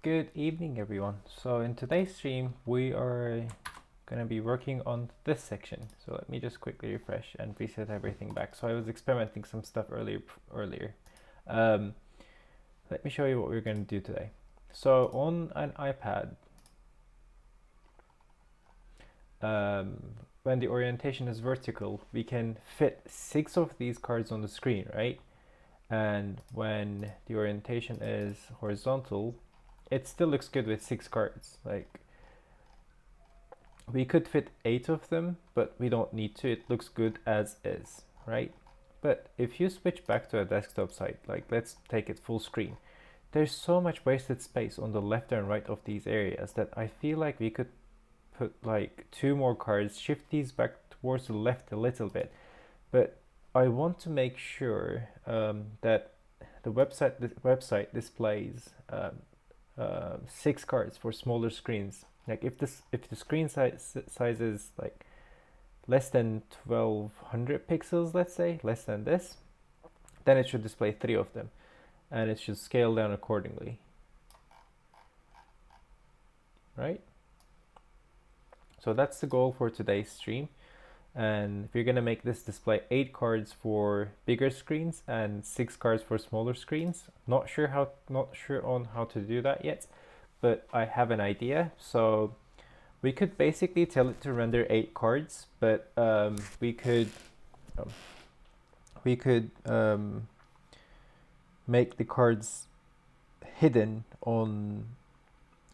Good evening, everyone. So in today's stream, we are going to be working on this section. So let me just quickly refresh and reset everything back. So I was experimenting some stuff earlier. Um, Let me show you what we're going to do today. So on an iPad, when the orientation is vertical, we can fit 6 of these cards on the screen, right? And when the orientation is horizontal, it still looks good with 6 cards. Like, we could fit 8 of them, but we don't need to. It looks good as is, right? But if you switch back to a desktop site, like let's take it full screen, there's so much wasted space on the left and right of these areas that I feel like we could put like 2 more cards, shift these back towards the left a little bit. But I want to make sure that the website displays 6 cards for smaller screens. Like if the screen size is like less than 1200 pixels, let's say, less than this, then it should display 3 of them, and it should scale down accordingly, right? So that's the goal for today's stream. And if you're gonna make this display 8 cards for bigger screens and 6 cards for smaller screens, not sure on how to do that yet, but I have an idea. So we could basically tell it to render 8 cards, but um, we could make the cards hidden on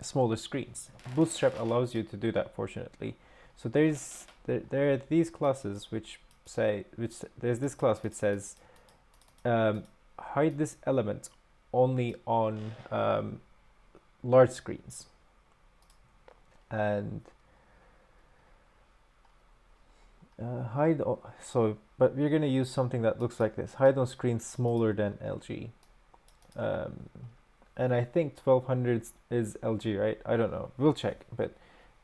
smaller screens. Bootstrap allows you to do that, fortunately. So there are these classes which there's this class which says hide this element only on large screens, and but we're gonna use something that looks like this: hide on screens smaller than LG. Um, and I think 1200 is LG, right? I don't know. We'll check. But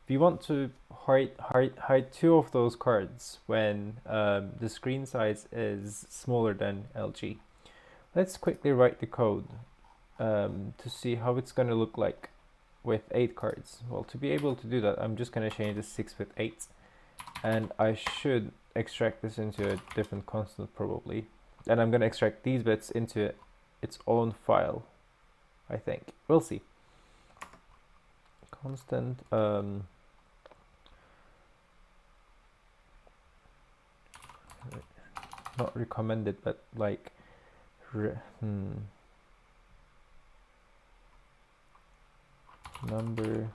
if you want to hide 2 of those cards when the screen size is smaller than LG, let's quickly write the code to see how it's going to look like with 8 cards. Well, to be able to do that, I'm just going to change this 6 with 8. And I should extract this into a different constant probably. And I'm going to extract these bits into its own file, I think. We'll see. Constant not recommended, but like number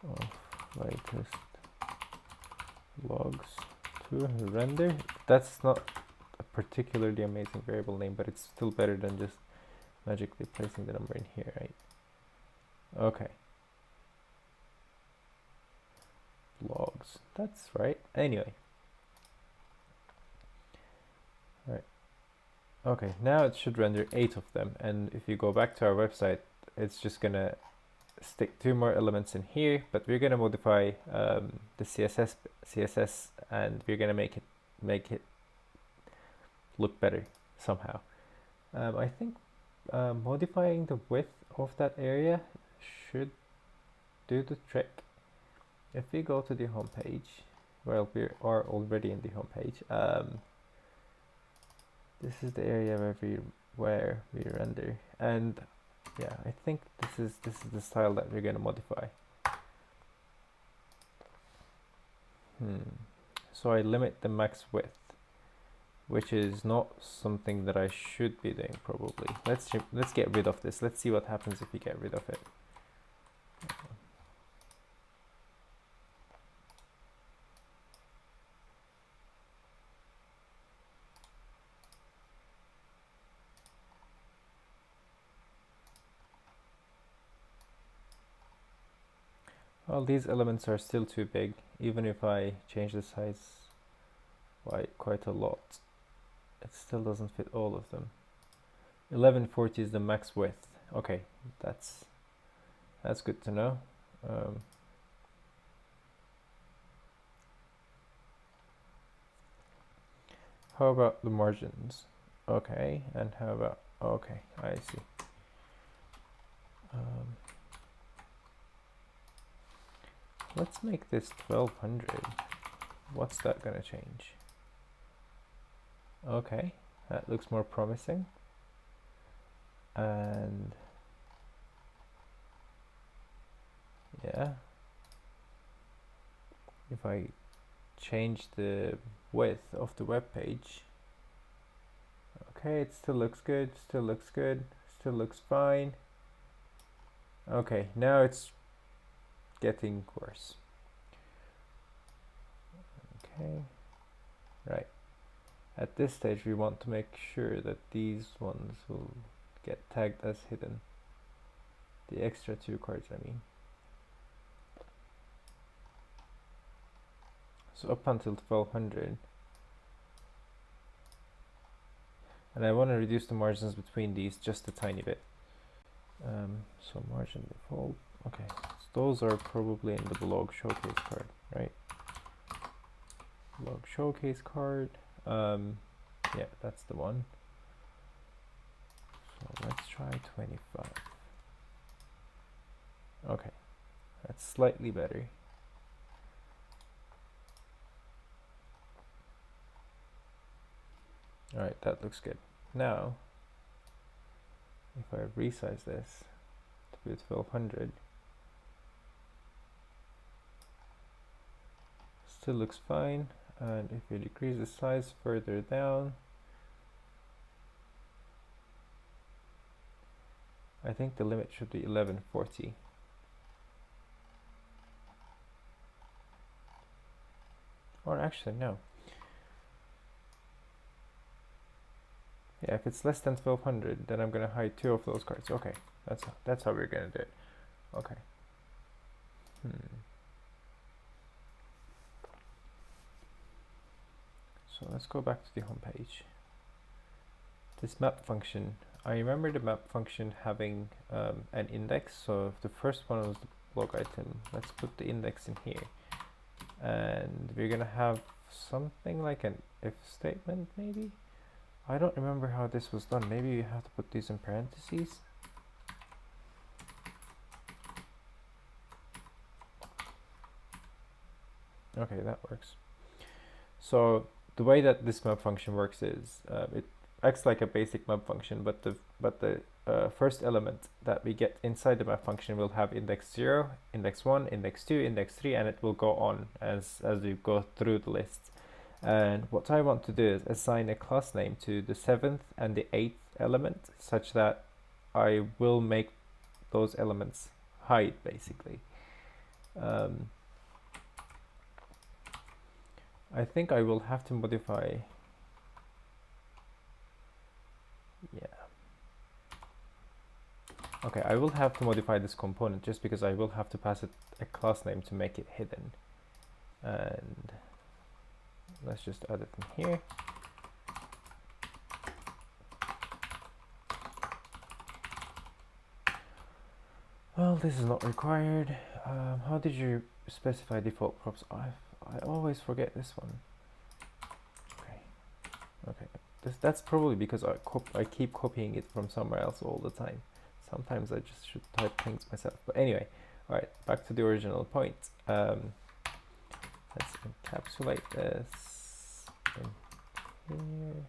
of latest logs to render. That's not a particularly amazing variable name, but it's still better than just magically placing the number in here, right? Okay. Logs. That's right. Anyway. Right. Okay, now it should render 8 of them, and if you go back to our website, it's just gonna stick 2 more elements in here, but we're gonna modify the CSS, and we're gonna make it look better somehow. I think modifying the width of that area should do the trick. If we go to the home page, well, we are already in the home page. This is the area where we render, and yeah, I think this is the style that we're gonna modify. So I limit the max width, which is not something that I should be doing probably. Let's get rid of this. Let's see what happens if we get rid of it. Well, these elements are still too big, even if I change the size by quite a lot. It still doesn't fit all of them. 1140 is the max width. Okay, that's good to know. How about the margins? Okay, and how about, okay, I see. Let's make this 1200. What's that gonna change? Okay, that looks more promising. And yeah, if I change the width of the web page, okay, it still looks good, still looks good, still looks fine. Okay, now it's getting worse. Okay, right. At this stage, we want to make sure that these ones will get tagged as hidden. The extra 2 cards, I mean. So up until 1200. And I want to reduce the margins between these just a tiny bit. So margin default. Okay, so those are probably in the blog showcase card, right? Blog showcase card. Yeah, that's the one. So let's try 25. Okay, that's slightly better. All right, that looks good. Now, if I resize this to be 1200, still looks fine. And if you decrease the size further down, I think the limit should be 1140. Or actually, no. Yeah, if it's less than 1200, then I'm gonna hide 2 of those cards. Okay, that's how we're gonna do it. Okay. So let's go back to the home page. This map function, I remember the map function having an index. So if the first one was the blog item, let's put the index in here. And we're gonna have something like an if statement, maybe? I don't remember how this was done. Maybe you have to put these in parentheses. Okay, that works. So the way that this map function works is it acts like a basic map function, but the first element that we get inside the map function will have index 0, index 1, index 2, index 3, and it will go on as we go through the list. And what I want to do is assign a class name to the 7th and the 8th element, such that I will make those elements hide, basically. I think I will have to modify, yeah. Okay, I will have to modify this component just because I will have to pass it a class name to make it hidden. And let's just add it in here. Well, this is not required. How did you specify default props? I always forget this one. Okay. That's probably because I keep copying it from somewhere else all the time. Sometimes I just should type things myself. But anyway, all right, back to the original point. Let's encapsulate this in here.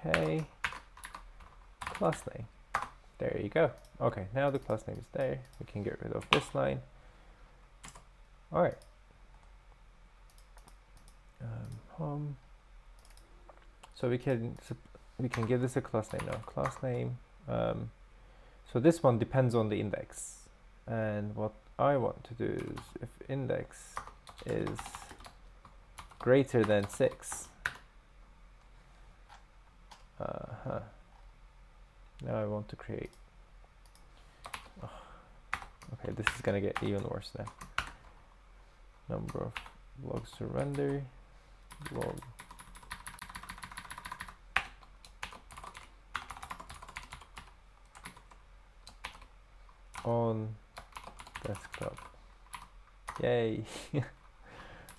Okay. Class name. There you go. Okay, now the class name is there. We can get rid of this line. All right. Home. So we can give this a class name now. Class name. So this one depends on the index, and what I want to do is if index is greater than 6. Now I want to create. Okay, this is gonna get even worse now. Number of logs to render. Log on desktop. Yay!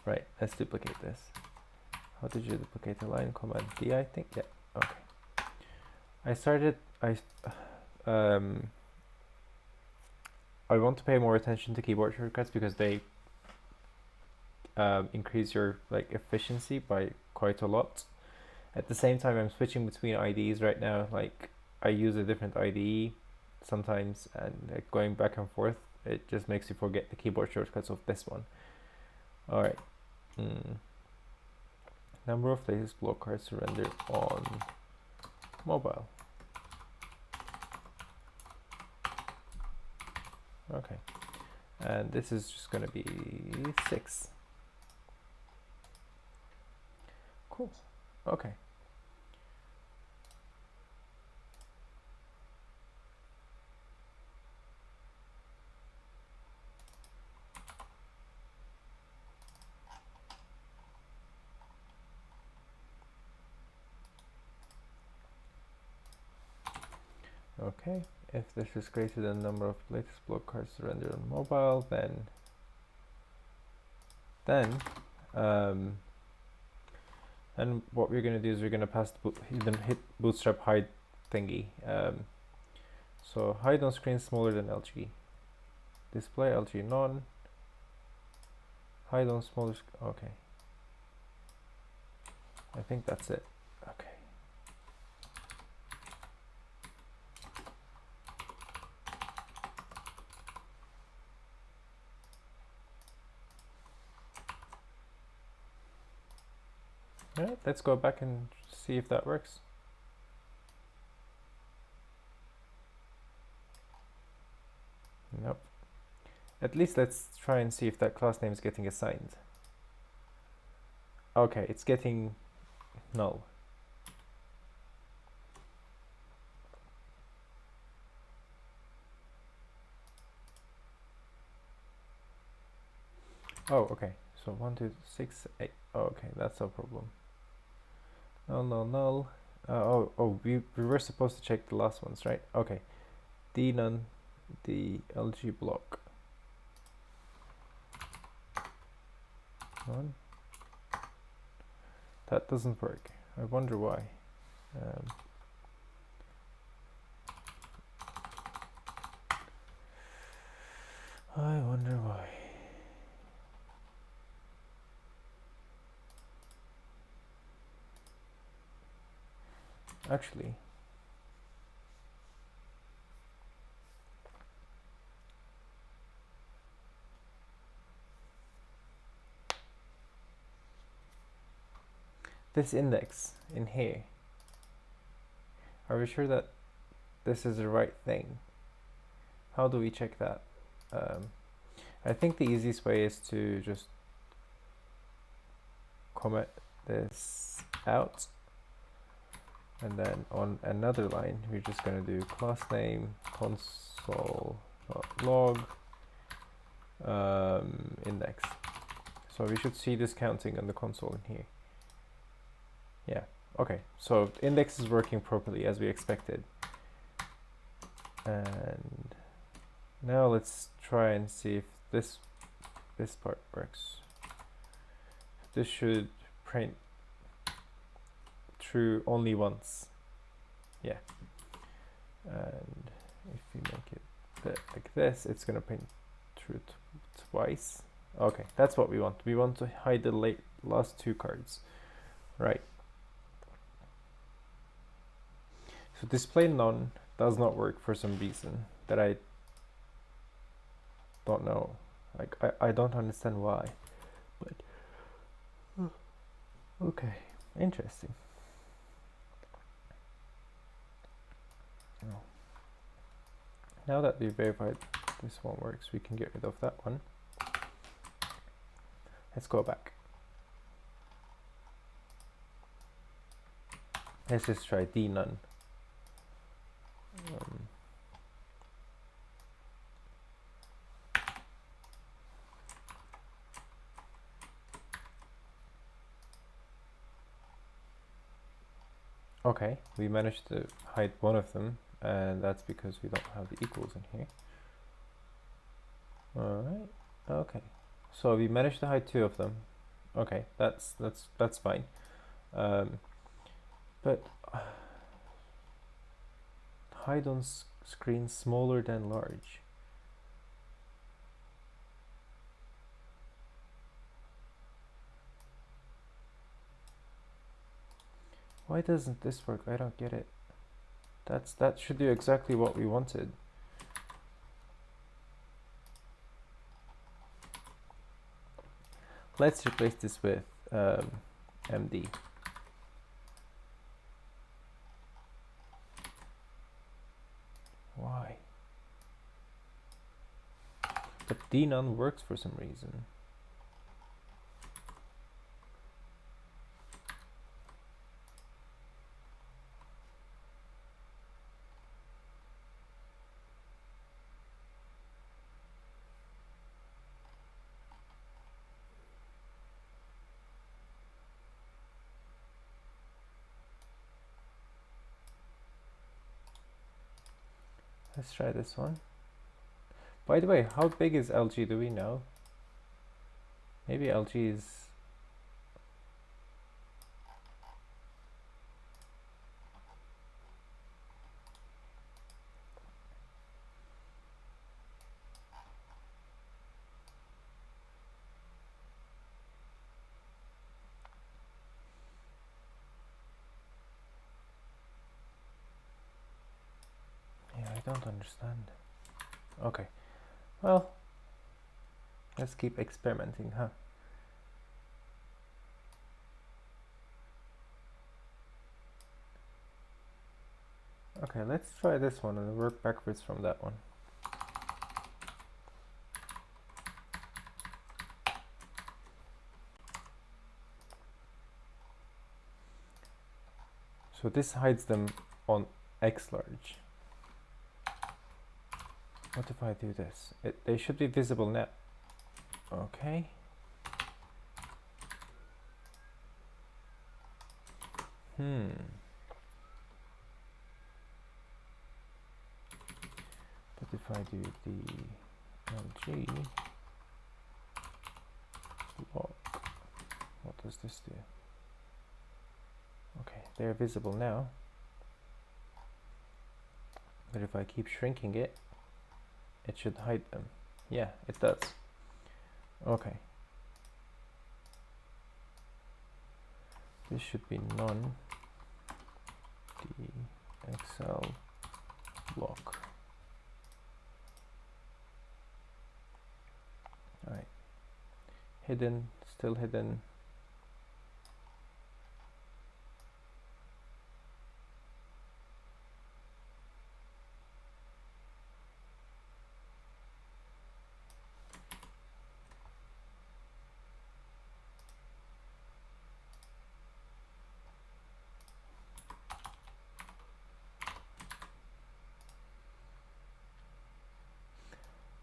Right, let's duplicate this. How did you duplicate the line? Command D, I think. Yeah. Okay. I want to pay more attention to keyboard shortcuts because they increase your like efficiency by quite a lot. At the same time, I'm switching between IDEs right now. Like I use a different IDE sometimes, and like going back and forth, it just makes you forget the keyboard shortcuts of this one. All right. Number of latest block cards rendered on mobile. Okay, and this is just going to be 6. Cool. Okay. Okay, if this is greater than the number of latest block cards rendered on mobile, then and what we're going to do is we're going to pass the hit bootstrap hide thingy. So hide on screen smaller than LG. Display LG none. Hide on smaller. Okay. I think that's it. Okay. Alright, let's go back and see if that works. Nope. At least let's try and see if that class name is getting assigned. Okay, it's getting null. Oh, okay. So 1, 2, 6, 8. Oh, okay, that's no problem. Null, null, null. We were supposed to check the last ones, right? Okay. D none, the LG block. 1. That doesn't work. I wonder why. I wonder why. Actually, this index in here, are we sure that this is the right thing? How do we check that? I think the easiest way is to just comment this out, and then on another line we're just going to do class name console.log index. So we should see this counting on the console in here. Yeah, okay, so index is working properly as we expected. And now let's try and see if this part works. This should print true only once. Yeah. And if you make it like this, it's gonna print true twice. Okay, that's what we want. We want to hide the last 2 cards. Right. So display none does not work for some reason that I don't know. Like I don't understand why. But okay, interesting. Now that we've verified this one works, we can get rid of that one. Let's go back. Let's just try D none. Okay, we managed to hide one of them, and that's because we don't have the equals in here. Alright, okay. So we managed to hide 2 of them. Okay, that's fine. But hide on screen smaller than large. Why doesn't this work? I don't get it. That should do exactly what we wanted. Let's replace this with MD. Why? But dnone works for some reason. Let's try this one. By the way, how big is LG? Do we know? Maybe LG is... Yeah, I don't understand. Okay, well, let's keep experimenting, huh? Okay, let's try this one and work backwards from that one. So this hides them on X large. What if I do this? They should be visible now. Okay. But if I do the LG block, what does this do? Okay, they're visible now. But if I keep shrinking it, it should hide them. Yeah, it does. Okay. This should be none DXL block. Alright. Hidden, still hidden.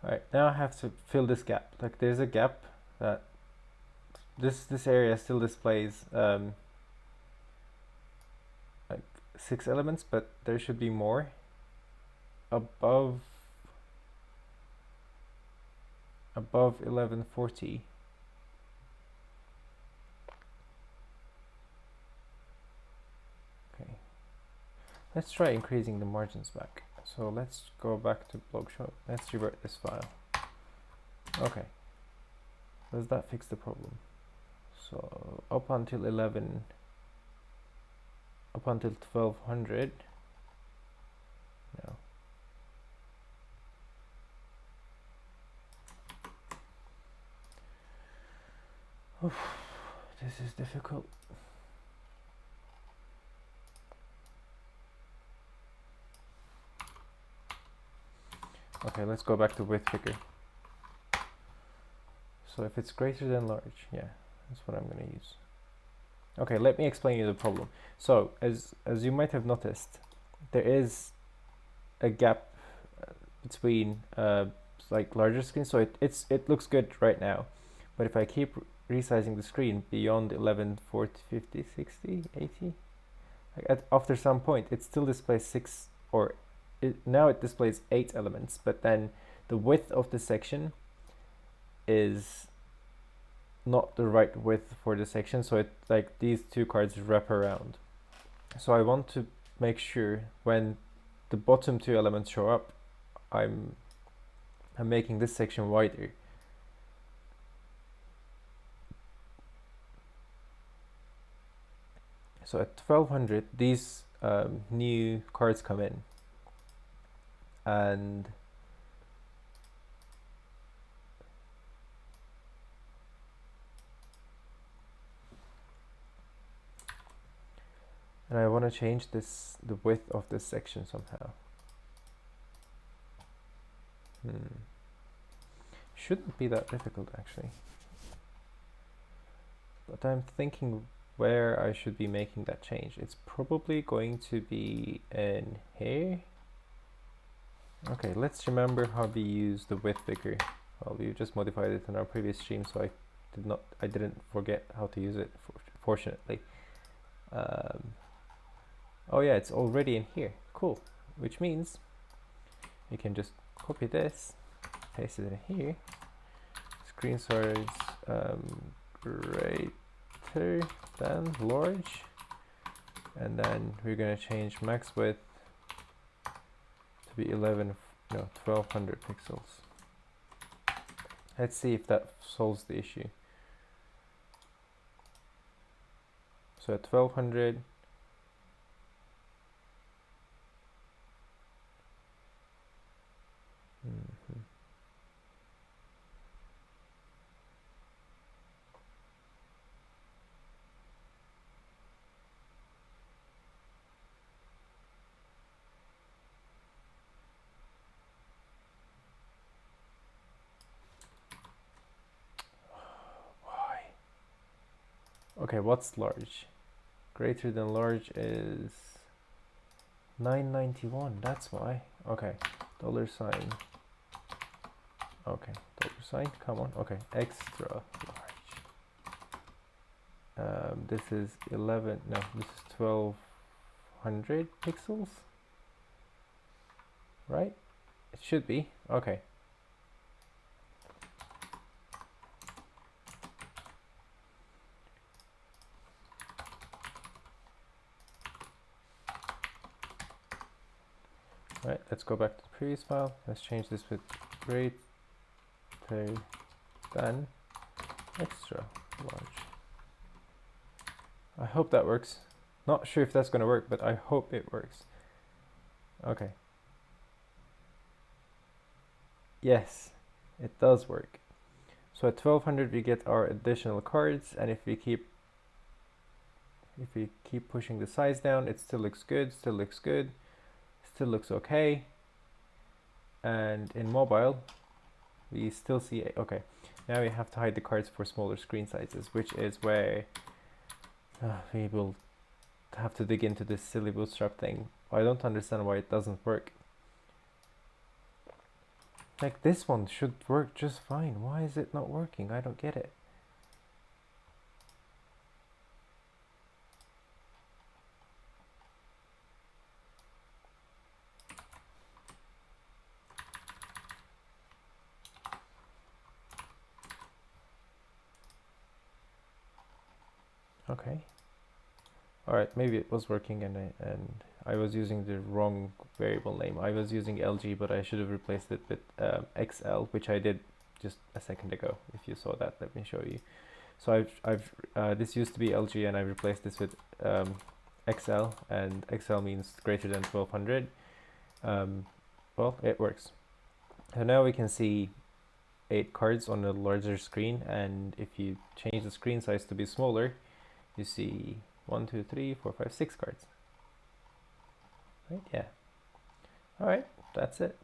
Alright, now I have to fill this gap. Like there's a gap that this area still displays like 6 elements, but there should be more above 1140. Okay, let's try increasing the margins back. So let's go back to blog show. Let's revert this file. Okay, does that fix the problem? So up until 1200. No. Oof, this is difficult. Okay, let's go back to width picker. So if it's greater than large, yeah, that's what I'm going to use. Okay, let me explain you the problem. So as you might have noticed, there is a gap between like larger screens. So it looks good right now, but if I keep resizing the screen beyond 11, 40, 50, 60, 80, like after some point, it still displays 6 or now it displays 8 elements, but then the width of the section is not the right width for the section, so it like these two cards wrap around. So I want to make sure when the bottom two elements show up, I'm making this section wider. So at 1200, these new cards come in, and I want to change the width of this section somehow. Shouldn't be that difficult actually, but I'm thinking where I should be making that change. It's probably going to be in here. Okay, let's remember how we use the width picker. Well, we just modified it in our previous stream, so I didn't forget how to use it, fortunately. Oh yeah, it's already in here. Cool. Which means you can just copy this, paste it in here. Screen size greater than large, and then we're gonna change max width to be 1200 pixels. Let's see if that solves the issue. So at 1200, okay, what's large? Greater than large is 991, that's why. Okay, dollar sign. Okay, dollar sign, come on. Okay, extra large. This is 1200 pixels, right? It should be. Okay. Right, let's go back to the previous file. Let's change this with greater than extra large. I hope that works. Not sure if that's going to work, but I hope it works. Okay. Yes, it does work. So at 1200 we get our additional cards, and if we keep pushing the size down, it still looks good, still looks okay. And in mobile we still see okay. Now we have to hide the cards for smaller screen sizes, which is where we will have to dig into this silly Bootstrap thing. I don't understand why it doesn't work. Like, this one should work just fine. Why is it not working? I don't get it. Okay. All right, maybe it was working and I was using the wrong variable name. I was using LG, but I should have replaced it with XL, which I did just a second ago. If you saw that, let me show you. So this used to be LG, and I replaced this with XL, and XL means greater than 1200. Well, it works. So now we can see 8 cards on a larger screen, and if you change the screen size to be smaller, you see 1, 2, 3, 4, 5, 6 cards. Right? Yeah. All right, that's it.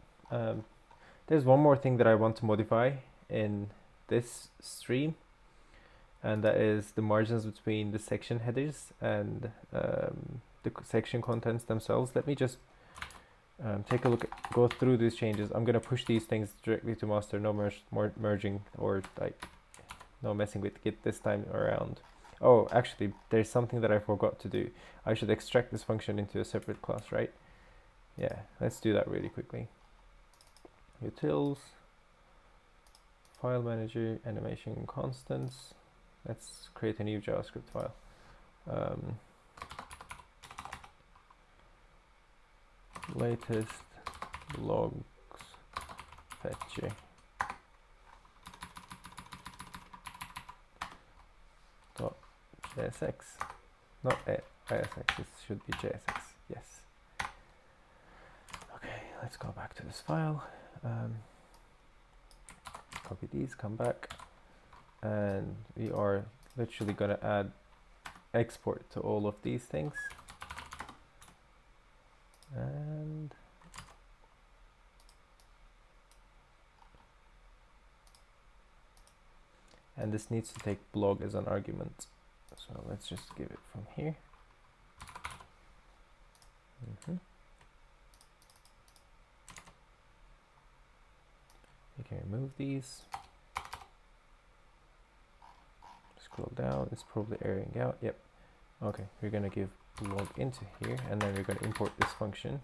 There's one more thing that I want to modify in this stream, and that is the margins between the section headers and the section contents themselves. Let me just take a look go through these changes. I'm gonna push these things directly to master. No more merging or like no messing with Git this time around. Oh, actually, there's something that I forgot to do. I should extract this function into a separate class, right? Yeah, let's do that really quickly. Utils, file manager, animation constants. Let's create a new JavaScript file. latest logs fetcher dot JSX, not ISX, it should be JSX, yes. Okay, let's go back to this file, copy these, come back, and we are literally going to add export to all of these things. And this needs to take blog as an argument. So let's just give it from here. You can remove these. Scroll down, it's probably airing out. Yep. Okay, we're gonna give blog into here, and then we're gonna import this function.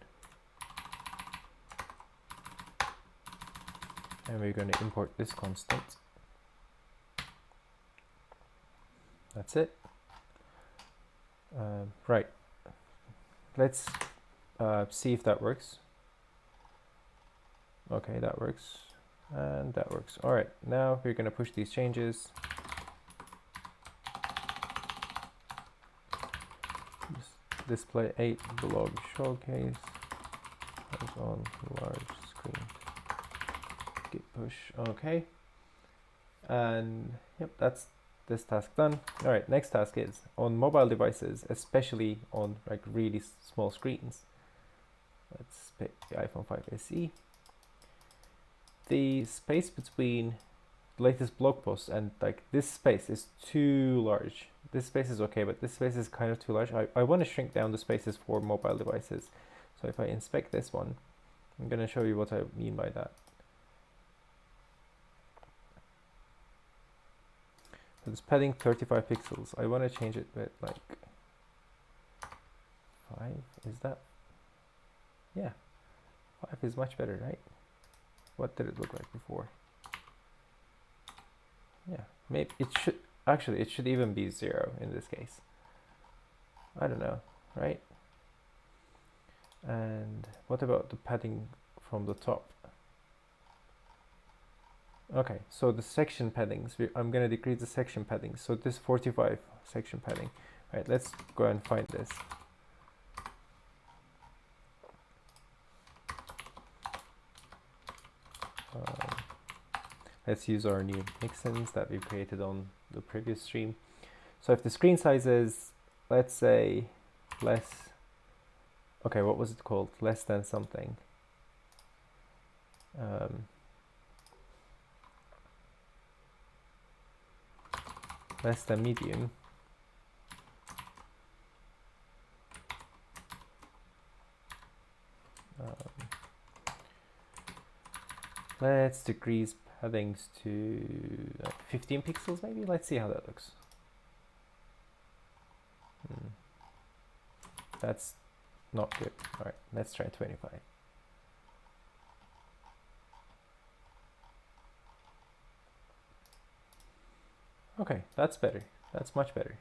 And we're gonna import this constant. That's it. Right. Let's see if that works. Okay, that works. And that works. All right, now we're going to push these changes. Display 8 blog showcase on large screen. Git push. Okay. And yep, that's this task done. All right, next task is on mobile devices, especially on like really small screens. Let's pick the iPhone 5 SE. The space between the latest blog post and like this space is too large. This space is okay, but this space is kind of too large. I want to shrink down the spaces for mobile devices. So if I inspect this one, I'm going to show you what I mean by that. So it's padding 35 pixels. I want to change it with like 5. Is that? Yeah, 5 is much better, right? What did it look like before? Yeah, maybe it should, actually it should even be 0 in this case. I don't know, right? And what about the padding from the top? Okay, so the section paddings, I'm going to decrease the section padding. So this 45 section padding. All right, let's go and find this. Let's use our new mixins that we created on the previous stream. So if the screen size is, let's say, less, okay, what was it called? Less than something. Less than medium. Let's decrease paddings to like 15 pixels maybe. Let's see how that looks. That's not good. All right, let's try 25. Okay, that's better. That's much better.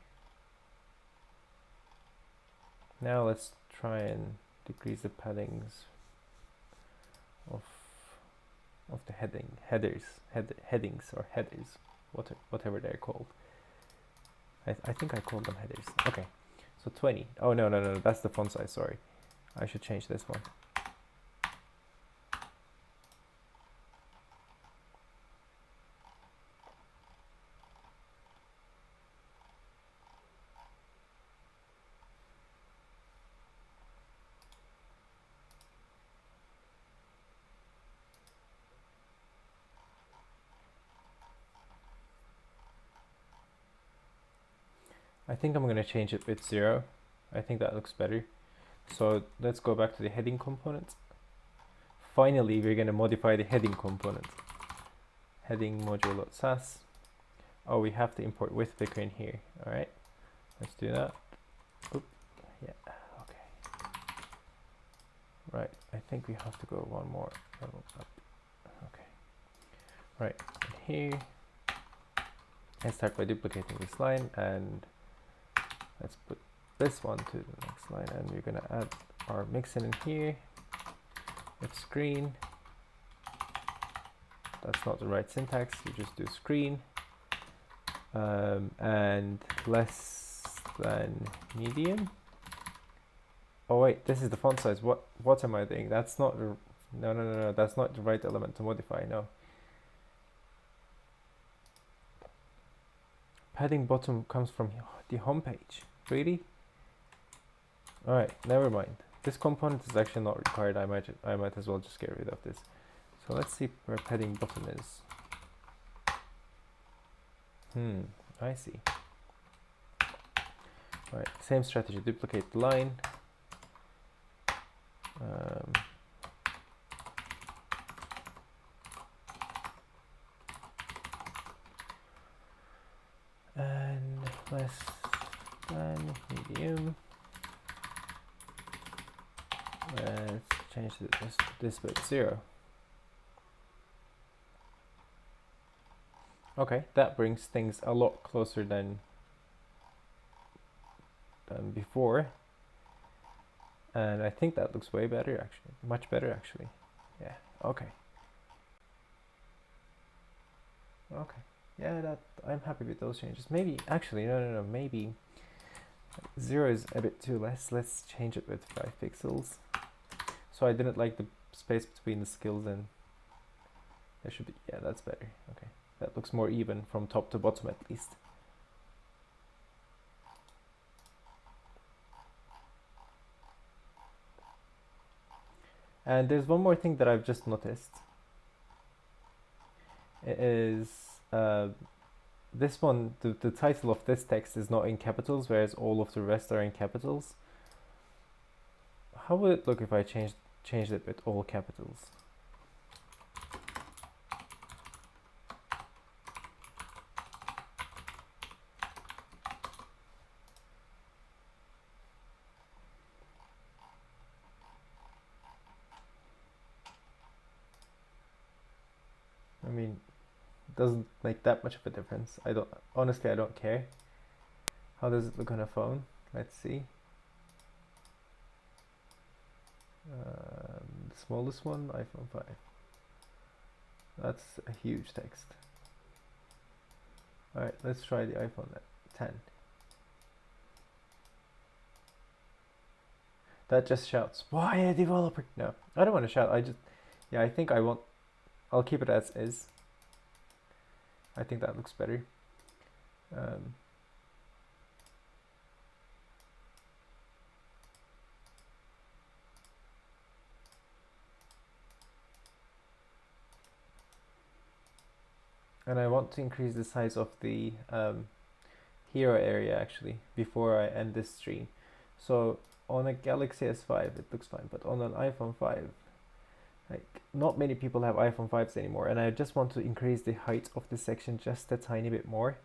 Now let's try and decrease the paddings of the headings or headers, whatever they're called. I think I called them headers. Okay, so 20. Oh no, that's the font size. Sorry, I should change this one. I think I'm going to change it with 0. I think that looks better. So let's go back to the heading component. Finally, we're going to modify the heading component. Heading module.sass. Oh, we have to import with picker in here. All right, let's do that. Oop. Yeah, okay. Right, I think we have to go one more level up. Okay, right, here. Let's start by duplicating this line, and let's put this one to the next line, and we're gonna add our mixin in here. if screen, that's not the right syntax, you just do screen, and less than medium. Oh wait, this is the font size. What am I doing? That's not the, no, that's not the right element to modify, no. Padding bottom comes from the home page. Really? Alright, never mind. This component is actually not required. I might as well just get rid of this. So let's see where padding bottom is. I see. Alright, same strategy. Duplicate the line. And less than medium. Let's change this bit 0. Okay, that brings things a lot closer than before. And I think that looks way better actually. Much better actually. Yeah, okay. Okay. Yeah, that I'm happy with those changes. Maybe actually no, maybe 0 is a bit too less. Let's change it with 5 pixels. So I didn't like the space between the skills, and there should be, yeah, that's better. Okay, that looks more even from top to bottom at least. And there's one more thing that I've just noticed. It is this one, the title of this text is not in capitals, whereas all of the rest are in capitals. How would it look if I changed it with all capitals? I mean, it doesn't make that much of a difference. Honestly, I don't care. How does it look on a phone? Let's see. The smallest one, iPhone 5. That's a huge text. Alright, let's try the iPhone 10. That just shouts, why a developer? No, I don't want to shout. I think I'll keep it as is. I think that looks better. And I want to increase the size of the hero area actually before I end this stream. So on a Galaxy S5 it looks fine, but on an iPhone 5, like, not many people have iPhone 5s anymore, and I just want to increase the height of the section just a tiny bit more.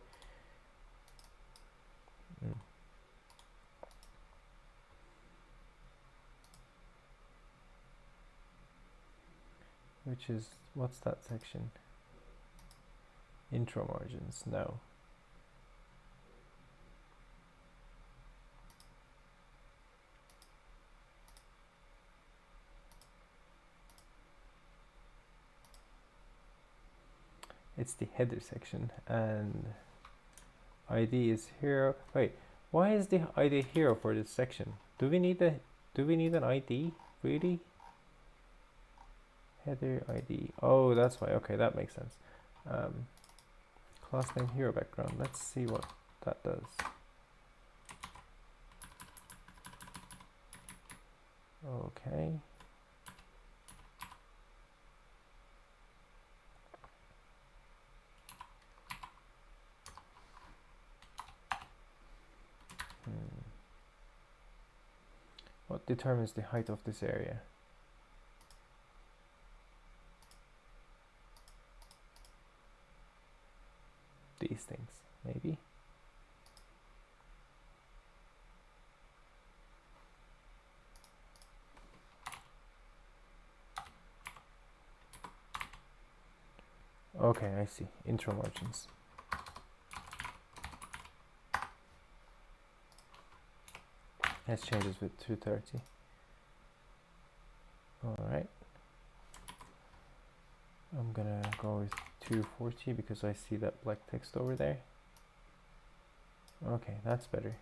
Which is, what's that section? Intro margins, no. It's the header section, and ID is hero. Wait, why is the ID hero for this section? Do we need an ID? Really? Header ID. Oh, that's why. Okay, that makes sense. Class name hero background. Let's see what that does. Okay. What determines the height of this area? These things, maybe. Okay, I see. Intro margins. Let's change this with 230. All right. I'm gonna go with 240 because I see that black text over there. Okay, that's better.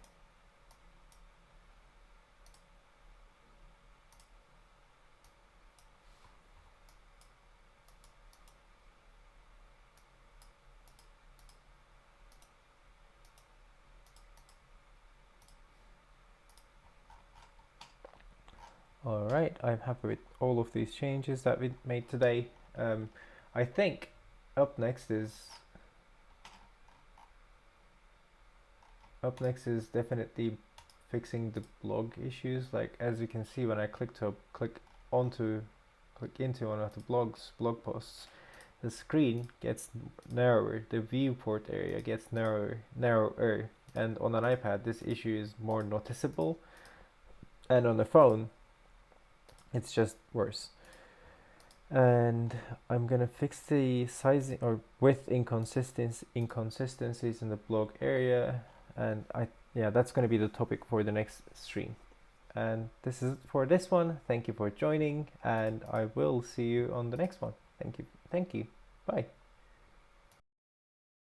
Alright, I'm happy with all of these changes that we made today. I think up next is definitely fixing the blog issues. Like as you can see, when I click into one of the blog posts, the screen gets narrower, the viewport area gets narrower, and on an iPad this issue is more noticeable, and on the phone it's just worse. And I'm gonna fix the sizing or width inconsistencies in the blog area, and that's gonna be the topic for the next stream. And this is it for this one. Thank you for joining, and I will see you on the next one. Thank you. Bye.